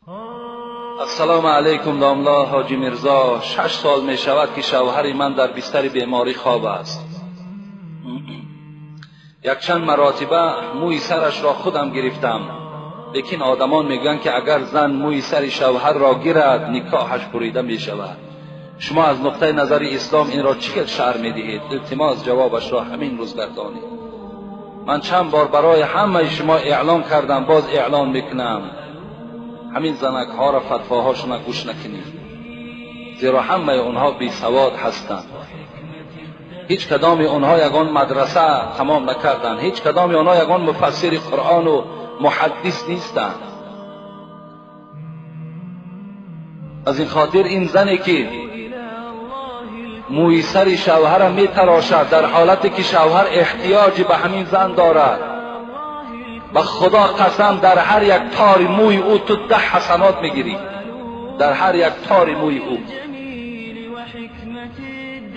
السلام علیکم داملا حاجی مرزا. 6 سال می شود که شوهر من در بستر بیماری خواب است. یک چند مراتبه موی سرش را خودم گرفتم، لیکن آدمان میگن که اگر زن موی سر شوهر را گیرد نکاحش بریده می شود. شما از نقطه نظر اسلام این را چقدر شرح می دهید؟ التماس جوابش را همین روز گردانید. من چند بار برای همه شما اعلام کردم، باز اعلام میکنم، همین زنک ها را فتواهاشون گوش نکنید، زیرا همه اونها بی سواد هستند. هیچ کدام اونها یگان مدرسه تمام نکردند، هیچ کدام اونها یگان مفسر قرآن و محدث نیستند. از این خاطر این زنی که موی سر شوهر می تراشد در حالتی که شوهر احتیاج به همین زن دارد، به خدا قسم در هر یک تار موی او تو 10 حسنات میگیری، در هر یک تار موی او.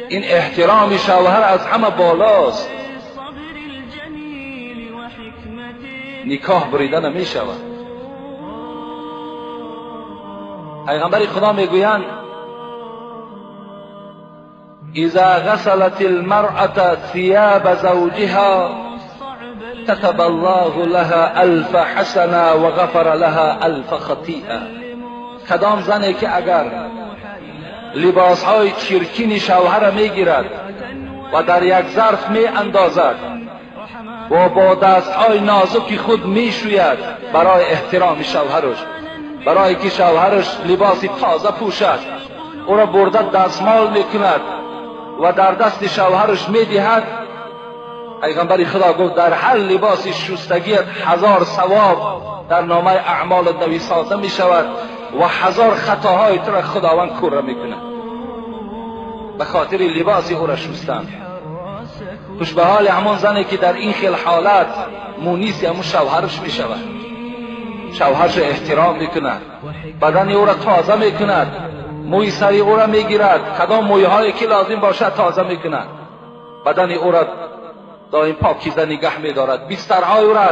این احترام شوهر از همه بالاست. نکاح بریده نمی شود. پیغمبر خدا میگویند اذا غسلت المرأة ثياب زوجها كتب الله لها 1000 حسنه و غفر لها 1000 خطیئه. کدام زنی که اگر لباسهای چرکین شوهر میگیرد و در یک ظرف می اندازد و با دستهای نازک خود میشوید برای احترام شوهرش، برای که شوهرش لباس تازه پوشد، او را برده دستمال میکند و در دست شوهرش میدهد، پیغمبر خدا گفت در هر لباس شستگیت 1000 ثواب در نامه اعمال نویساده می شود و 1000 خطاهای تو را خداوند کوره می کند به خاطر لباس او را شستن. خوش به حال همون زنی که در این خیل حالت مونیس همون شوهرش می شود، شوهرش احترام می کند، بدن او را تازه می کند، موی سری او را می گیرد، کدام موی هایی که لازم باشد تازه می کند، بدن او را دائم پاکیزه نگه می دارد، بسترهای او را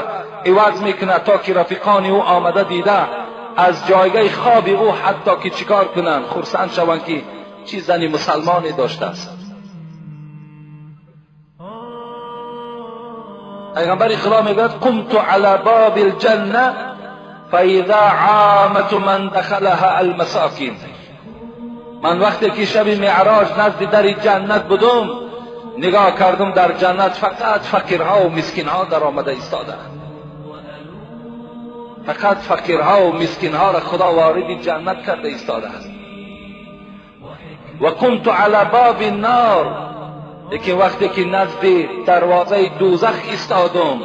عوض می کند تا که رفیقان او آمده دیده از جایگاه خواب او حتی که چیکار کنند خرسند شوند که چی زنی مسلمانی داشته است. پیغمبر خدا میگوید قمت علی باب الجنه فاذا عامه من دخلها المساکین. من وقتی که شب معراج نزد در جنت بودم، نگاه کردم در جنت فقط فقیرها و مسکینها در آمده ایستاده، فقط فقیرها و مسکینها را خدا وارد جنت کرده ایستاده است. و کنت علی باب النار، لیکن وقتی که نزد دروازه دوزخ ایستادم،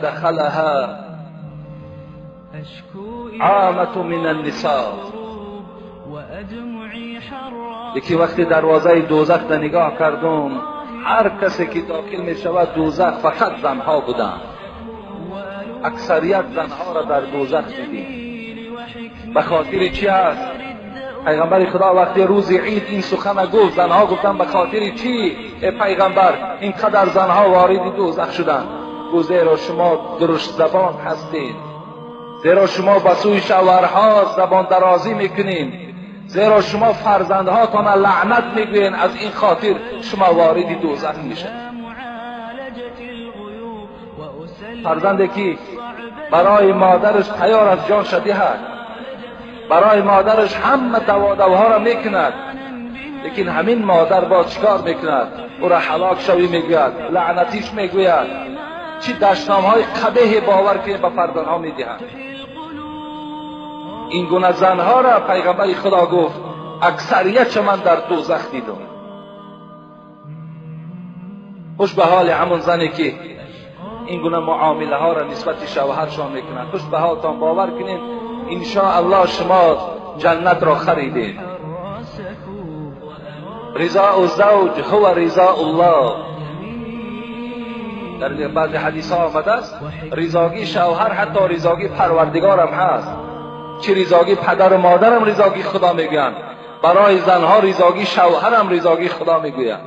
دخلها عامة من النساء، لیکن وقتی دروازه دوزخ را نگاه کردم، هر کسی که داخل می شود دوزخ فقط زنها بودند، اکثریت زنها را در دوزخ دیدیم. به خاطر چی است؟ پیغمبر خدا وقتی روز عید این سخن گفت، زنها گفتن به خاطر چی ای پیغمبر اینقدر زنها وارد دوزخ شدند؟ گفت زیرا شما درشت زبان هستید، زیرا شما به سوی شوهرها زبان درازی میکنین، زیرا شما فرزندهاتان لعنت میگوین، از این خاطر شما وارد دوزخ میشید. فرزندی که برای مادرش تیار از جان شده است، برای مادرش همه دواها را میکند، لیکن همین مادر با چیکار میکند؟ او را هلاک شوی میگوید، لعنتیش میگوید، چی دشنامهای قبیح باور که به فرزندها میدهند. این گونه زنها را پیغمبر خدا گفت اکثریت من در دوزخ دیدم. خوش به حال همون زنی که این گونه معامله ها را نسبت شوهرشان میکنند. خوش به حالتان، باور کنین ان شاء الله شما جنت را خریدید. رضا الزوج هو رضا الله. در بعضی حدیث ها آمده است رضاگی شوهر حتی رضاگی پروردگار هم هست. چه رضاگی پدر و مادر هم رضاگی خدا میگویند، برای زنها رضاگی شوهر هم رضاگی خدا میگوید.